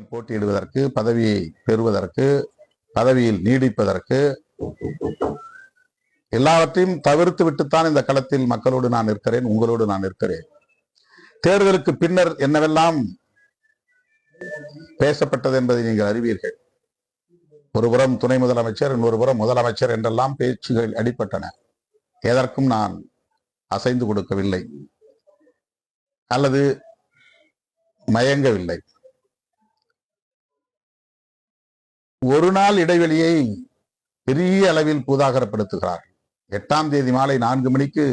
போட்டியிடுவதற்கு, பதவியை பெறுவதற்கு, பதவியில் நீடிப்பதற்கு எல்லாவற்றையும் தவிர்த்து விட்டுத்தான் இந்த களத்தில் மக்களோடு நான் இருக்கிறேன், உங்களோடு நான் இருக்கிறேன். தேர்தலுக்கு பின்னர் என்னவெல்லாம் பேசப்பட்டது என்பதை நீங்கள் அறிவீர்கள். ஒருபுறம் துணை முதலமைச்சர், இன்னொரு புறம் முதலமைச்சர் என்றெல்லாம் பேச்சுகள் அடிபட்டன. எதற்கும் நான் அசைந்து கொடுக்கவில்லை அல்லது மயங்கவில்லை. ஒரு நாள் இடைவெளியை பெரிய அளவில் பூதாகரப்படுத்துகிறார்கள். 8ஆம் தேதி மாலை 4 மணிக்கு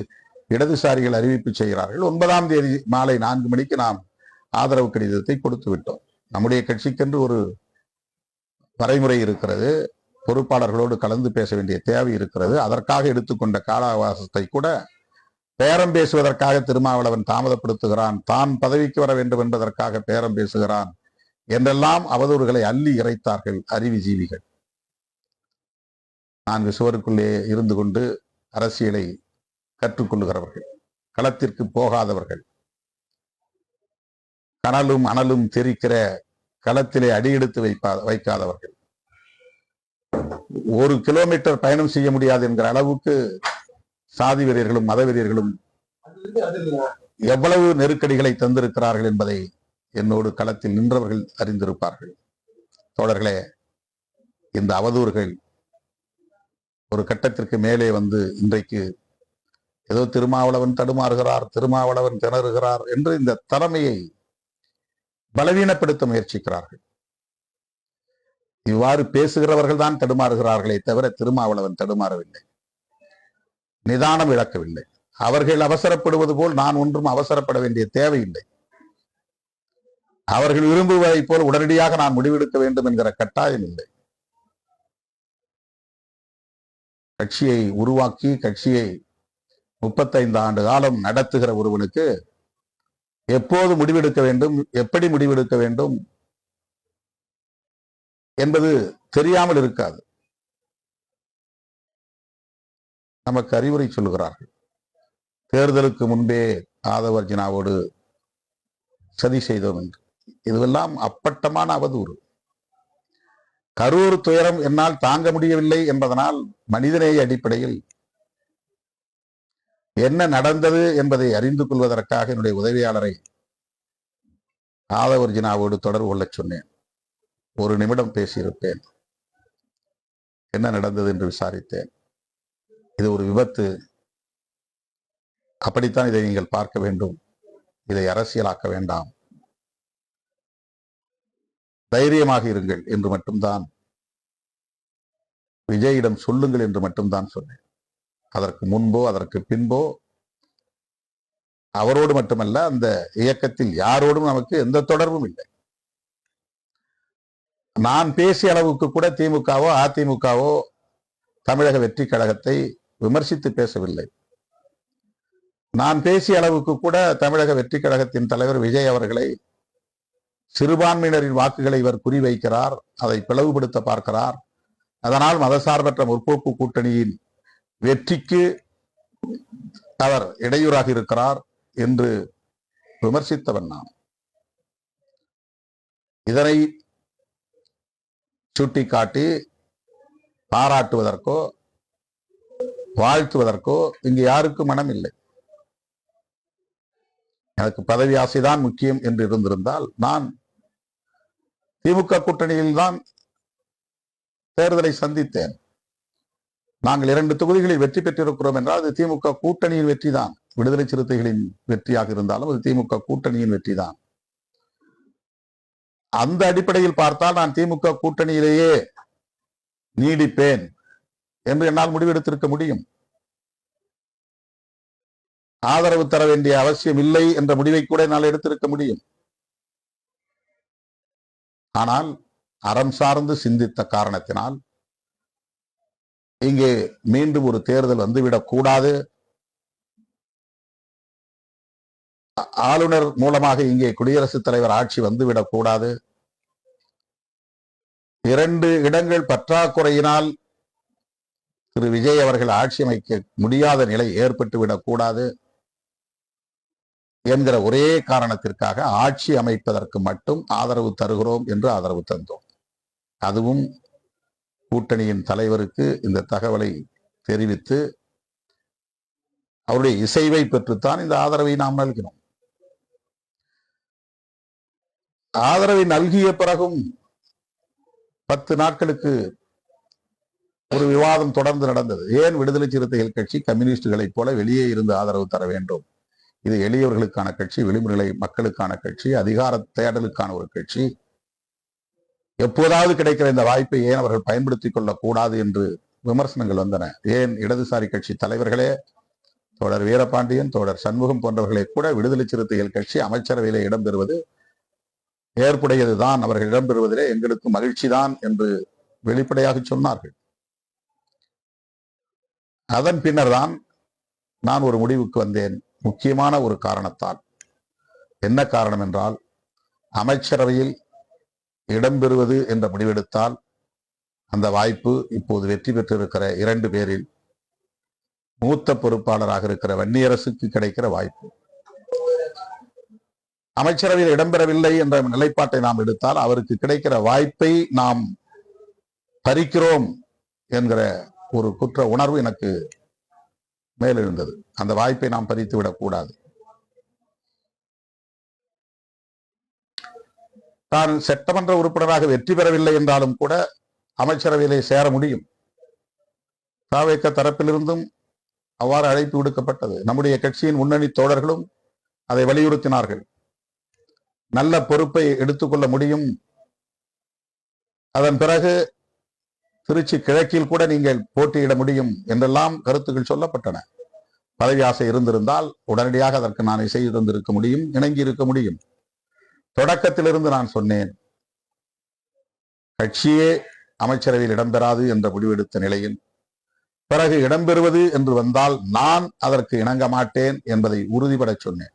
இடதுசாரிகள் அறிவிப்பு செய்கிறார்கள். 9ஆம் தேதி மாலை 4 மணிக்கு நாம் ஆதரவு கடிதத்தை கொடுத்து விட்டோம். நம்முடைய கட்சிக்கென்று ஒரு வரைமுறை இருக்கிறது, பொறுப்பாளர்களோடு கலந்து பேச வேண்டிய தேவை இருக்கிறது. அதற்காக எடுத்துக்கொண்ட கால அவகாசத்தை கூட பேரம் பேசுவதற்காக திருமாவளவன் தாமதப்படுத்துகிறான், தான் பதவிக்கு வர வேண்டும் என்பதற்காக பேரம் பேசுகிறான் என்றெல்லாம் அவதூறுகளை அள்ளி இறைத்தார்கள் அறிவுஜீவிகள். 4 சுவருக்குள்ளே இருந்து கொண்டு அரசியலை கற்றுக்கொள்ளுகிறவர்கள், களத்திற்கு போகாதவர்கள், கனலும் அனலும் தெரிக்கிற களத்திலே அடியெடுத்து வைக்காதவர்கள், 1 கிலோமீட்டர் பயணம் செய்ய முடியாது என்கிற அளவுக்கு சாதி வெறியர்களும் மத வெறியர்களும் எவ்வளவு நெருக்கடிகளை தந்திருக்கிறார்கள் என்பதை என்னோடு களத்தில் நின்றவர்கள் அறிந்திருப்பார்கள். தோழர்களே, இந்த அவதூறுகள் ஒரு கட்டத்திற்கு மேலே வந்து இன்றைக்கு ஏதோ திருமாவளவன் தடுமாறுகிறார், திருமாவளவன் திணறுகிறார் என்று இந்த தலைமையை பலவீனப்படுத்த முயற்சிக்கிறார்கள். இவ்வாறு பேசுகிறவர்கள் தான் தடுமாறுகிறார்களே தவிர திருமாவளவன் தடுமாறவில்லை, நிதானம் இழக்கவில்லை. அவர்கள் அவசரப்படுவது போல் நான் ஒன்றும் அவசரப்பட வேண்டிய தேவையில்லை. அவர்கள் விரும்புவதை போல் உடனடியாக நான் முடிவெடுக்க வேண்டும் என்கிற கட்டாயம் இல்லை. கட்சியை உருவாக்கி கட்சியை 35 ஆண்டு காலம் நடத்துகிற ஒருவனுக்கு எப்போது முடிவெடுக்க வேண்டும், எப்படி முடிவெடுக்க வேண்டும் என்பது தெரியாமல் இருக்காது. நமக்கு அறிவுரை சொல்லுகிறார்கள். தேர்தலுக்கு முன்பே ஆதவர்ஜினாவோடு சதி செய்தோம் என்று. இதுவெல்லாம் அப்பட்டமான அவதூறு. கரூர் துயரம் என்னால் தாங்க முடியவில்லை என்பதனால் மனிதநேய அடிப்படையில் என்ன நடந்தது என்பதை அறிந்து கொள்வதற்காக என்னுடைய உதவியாளரை ஆதவர்ஜினாவோடு தொடர்பு கொள்ள சொன்னேன். 1 நிமிடம் பேசியிருப்பேன். என்ன நடந்தது என்று விசாரித்தேன். இது ஒரு விபத்து, அப்படித்தான் இதை நீங்கள் பார்க்க வேண்டும், இதை அரசியலாக்க வேண்டாம், தைரியமாக இருங்கள் என்று மட்டும்தான், விஜயிடம் சொல்லுங்கள் என்று மட்டும்தான் சொன்னேன். அதற்கு முன்போ அதற்கு பின்போ அவரோடு மட்டுமல்ல, அந்த இயக்கத்தில் யாரோடும் நமக்கு எந்த தொடர்பும் இல்லை. நான் பேசிய அளவுக்கு கூட திமுகவோ அதிமுகவோ தமிழக வெற்றி கழகத்தை விமர்சித்து பேசவில்லை. நான் பேசிய அளவுக்கு கூட தமிழக வெற்றி கழகத்தின் தலைவர் விஜய் அவர்களை சிறுபான்மையினரின் வாக்குகளை இவர் குறிவைக்கிறார், அதை பிளவுபடுத்த பார்க்கிறார், அதனால் மதசார்பற்ற முற்போக்கு கூட்டணியின் வெற்றிக்கு அவர் இடையூறாக இருக்கிறார் என்று விமர்சித்தவன் நான். இதனை சுட்டிக்காட்டி பாராட்டுவதற்கோ வாழ்த்துவதற்கோ இங்கு யாருக்கும் மனம் இல்லை. எனக்கு பதவி ஆசைதான் முக்கியம் என்று இருந்திருந்தால் நான் திமுக கூட்டணியில் தான் தேர்தலை சந்தித்தேன். நாங்கள் 2 தொகுதிகளில் வெற்றி பெற்றிருக்கிறோம் என்றால் அது திமுக கூட்டணியின் வெற்றி தான். விடுதலை சிறுத்தைகளின் வெற்றியாக இருந்தாலும் அது திமுக கூட்டணியின் வெற்றி தான். அந்த அடிப்படையில் பார்த்தால் நான் திமுக கூட்டணியிலேயே நீடிப்பேன் என்று என்னால் முடிவெடுத்திருக்க முடியும். ஆதரவு தர வேண்டிய அவசியம் இல்லை என்ற முடிவை கூட என்னால் எடுத்திருக்க முடியும். ஆனால் அறம் சார்ந்து சிந்தித்த காரணத்தினால் இங்கே மீண்டும் ஒரு தேர்தல் வந்துவிடக் கூடாது, ஆளுநர் மூலமாக இங்கே குடியரசுத் தலைவர் ஆட்சி வந்துவிடக் கூடாது, 2 இடங்கள் பற்றாக்குறையினால் திரு விஜய் அவர்கள் ஆட்சி அமைக்க முடியாத நிலை ஏற்பட்டு விடக்கூடாது என்கிற ஒரே காரணத்திற்காக ஆட்சி அமைப்பதற்கு மட்டும் ஆதரவு தருகிறோம் என்று ஆதரவு தந்தோம். அதுவும் கூட்டணியின் தலைவருக்கு இந்த தகவலை தெரிவித்து அவருடைய இசைவை பெற்றுத்தான் இந்த ஆதரவை நாம் நல்கினோம். ஆதரவை நல்கிய பிறகும் 10 நாட்களுக்கு ஒரு விவாதம் தொடர்ந்து நடந்தது. ஏன் விடுதலை சிறுத்தைகள் கட்சி கம்யூனிஸ்டுகளைப் போல வெளியே இருந்து ஆதரவு தர வேண்டும்? இது எளியவர்களுக்கான கட்சி, விளிம்புநிலை மக்களுக்கான கட்சி, அதிகார தேடலுக்கான ஒரு கட்சி. எப்போதாவது கிடைக்கிற இந்த வாய்ப்பை ஏன் அவர்கள் பயன்படுத்திக் கொள்ளக்கூடாது என்று விமர்சனங்கள் வந்தன. ஏன் இடதுசாரி கட்சி தலைவர்களே, தோழர் வீரபாண்டியன், தோழர் சண்முகம் போன்றவர்களை கூட விடுதலை சிறுத்தைகள் கட்சி அமைச்சரவையிலே இடம்பெறுவது ஏற்புடையதுதான், அவர்கள் இடம்பெறுவதிலே எங்களுக்கு மகிழ்ச்சி தான் என்று வெளிப்படையாக சொன்னார்கள். அதன் பின்னர் தான் நான் ஒரு முடிவுக்கு வந்தேன். முக்கியமான ஒரு காரணத்தால். என்ன காரணம் என்றால், அமைச்சரவையில் இடம்பெறுவது என்ற முடிவெடுத்தால் அந்த வாய்ப்பு இப்போது வெற்றி பெற்றிருக்கிற 2 பேரில் மூத்த பொறுப்பாளராக இருக்கிற வன்னியரசுக்கு கிடைக்கிற வாய்ப்பு. அமைச்சரவையில் இடம்பெறவில்லை என்ற நிலைப்பாட்டை நாம் எடுத்தால் அவருக்கு கிடைக்கிற வாய்ப்பை நாம் பறிக்கிறோம் என்கிற ஒரு குற்ற உணர்வு எனக்கு மேலெழுந்தது. அந்த வாய்ப்பை நாம் பறித்து விடக்கூடாது. நான் சட்டமன்ற உறுப்பினராக வெற்றி பெறவில்லை என்றாலும் கூட அமைச்சரவையிலே சேர முடியும். தாவேக தரப்பிலிருந்தும் அவ்வாறு அழைப்பு விடுக்கப்பட்டது. நம்முடைய கட்சியின் முன்னணி தோழர்களும் அதை வலியுறுத்தினார்கள். நல்ல பொறுப்பை எடுத்துக்கொள்ள முடியும். அதன் பிறகு திருச்சி கிழக்கில் கூட நீங்கள் போட்டியிட முடியும் என்றெல்லாம் கருத்துக்கள் சொல்லப்பட்டன. பதவி ஆசை இருந்திருந்தால் உடனடியாக அதற்கு நான் இசை தந்திருக்க முடியும், இணங்கி இருக்க முடியும். தொடக்கத்திலிருந்து நான் சொன்னேன், கட்சியே அமைச்சரவையில் இடம்பெறாது என்ற முடிவெடுத்த நிலையில் பிறகு இடம்பெறுவது என்று வந்தால் நான் அதற்கு இணங்க மாட்டேன் என்பதை உறுதிபட சொன்னேன்.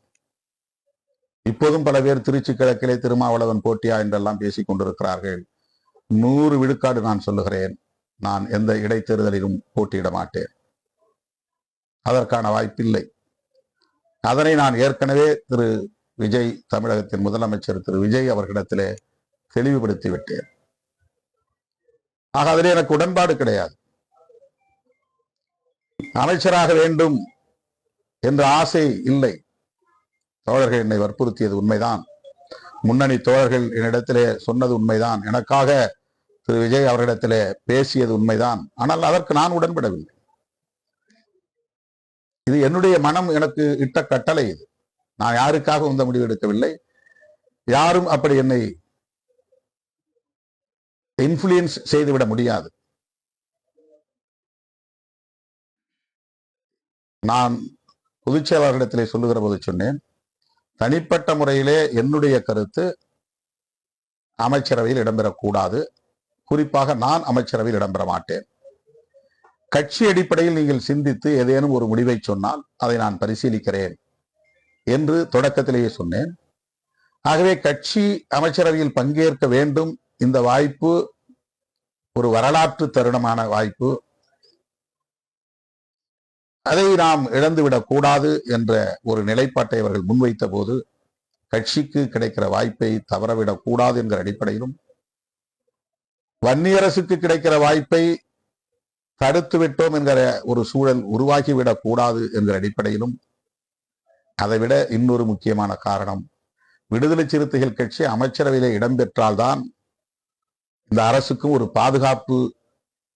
இப்போதும் பல பேர் திருச்சி கிழக்கிலே திருமாவளவன் போட்டியா என்றெல்லாம் பேசிக் கொண்டிருக்கிறார்கள். 100 விழுக்காடு நான் சொல்லுகிறேன், நான் எந்த இடைத்தேர்தலிலும் போட்டியிட மாட்டேன். அதற்கான வாய்ப்பில்லை. அதனை நான் ஏற்கனவே திரு விஜய், தமிழகத்தின் முதலமைச்சர் திரு விஜய் அவர்களிடத்திலே தெளிவுபடுத்தி விட்டேன். ஆக அதில் எனக்கு உடன்பாடு கிடையாது. அமைச்சராக வேண்டும் என்ற ஆசை இல்லை. தோழர்கள் என்னை வற்புறுத்தியது உண்மைதான். முன்னணி தோழர்கள் என்னிடத்திலே சொன்னது உண்மைதான். எனக்காக திரு விஜய் அவர்களிடத்திலே பேசியது உண்மைதான். ஆனால் அதற்கு நான் உடன்படவில்லை. இது என்னுடைய மனம் எனக்கு இட்ட கட்டளை. இது நான் யாருக்காக இந்த முடிவு எடுக்கவில்லை. யாரும் அப்படி என்னை இன்ஃப்ளூயன்ஸ் செய்துவிட முடியாது. நான் பொதுச் செயலாளர்களிடத்திலே சொல்லுகிற போது சொன்னேன், தனிப்பட்ட முறையிலே என்னுடைய கருத்து அமைச்சரவையில் இடம்பெறக்கூடாது. குறிப்பாக நான் அமைச்சரவையில் இடம்பெற மாட்டேன். கட்சி அடிப்படையில் நீங்கள் சிந்தித்து ஏதேனும் ஒரு முடிவை சொன்னால் அதை நான் பரிசீலிக்கிறேன் என்று தொடக்கத்திலேயே சொன்னேன். ஆகவே கட்சி அமைச்சரவையில் பங்கேற்க வேண்டும். இந்த வாய்ப்பு ஒரு வரலாற்று தருணமான வாய்ப்பு. அதை நாம் இழந்துவிடக் கூடாது என்ற ஒரு நிலைப்பாட்டை அவர்கள் முன்வைத்த போது, கட்சிக்கு கிடைக்கிற வாய்ப்பை தவறவிடக் கூடாது என்கிற அடிப்படையிலும், வன்னியரசுக்கு கிடைக்கிற வாய்ப்பை தடுத்து விட்டோம் என்கிற ஒரு சூழல் உருவாக்கிவிடக் கூடாது என்கிற அடிப்படையிலும், அதைவிட இன்னொரு முக்கியமான காரணம், விடுதலை சிறுத்தைகள் கட்சி அமைச்சரவையிலே இடம்பெற்றால்தான் இந்த அரசுக்கும் ஒரு பாதுகாப்பு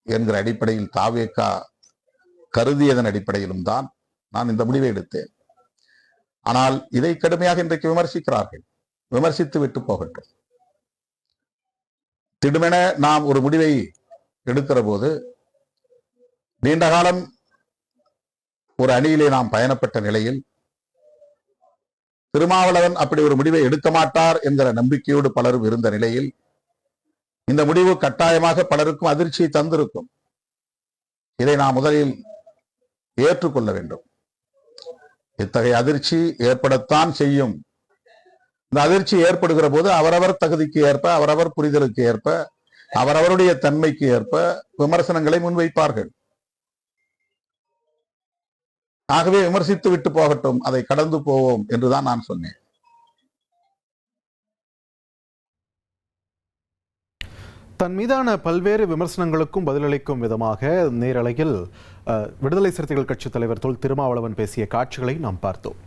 என்கிற அடிப்படையில் தாவேகா கருதியதன் அடிப்படையிலும் தான் நான் இந்த முடிவை எடுத்தேன். ஆனால் இதை கடுமையாக இன்றைக்கு விமர்சிக்கிறார்கள். விமர்சித்து விட்டு போகட்டும். திடுமென நாம் ஒரு முடிவை எடுக்கிற போது, நீண்ட காலம் ஒரு அணியிலே நாம் பயணப்பட்ட நிலையில் திருமாவளவன் அப்படி ஒரு முடிவை எடுக்க மாட்டார் என்கிற நம்பிக்கையோடு பலரும் இருந்த நிலையில் இந்த முடிவு கட்டாயமாக பலருக்கும் அதிர்ச்சியை தந்திருக்கும். இதை நாம் முதலில் ஏற்றுக்கொள்ள வேண்டும். இத்தகைய அதிர்ச்சி ஏற்படத்தான் செய்யும். இந்த அதிர்ச்சி ஏற்படுகிற போது அவரவர் தகுதிக்கு ஏற்ப, அவரவர் புரிதலுக்கு ஏற்ப, அவரவருடைய தன்மைக்கு ஏற்ப விமர்சனங்களை முன்வைப்பார்கள். ஆகவே விமர்சித்து விட்டு போகட்டும், அதை கடந்து போவோம் என்றுதான் நான் சொன்னேன். தன் மீதான பல்வேறு விமர்சனங்களுக்கும் பதிலளிக்கும் விதமாக நேரலையில் விடுதலை சிறுத்தைகள் கட்சித் தலைவர் தொல் திருமாவளவன் பேசிய காட்சிகளை நாம் பார்த்தோம்.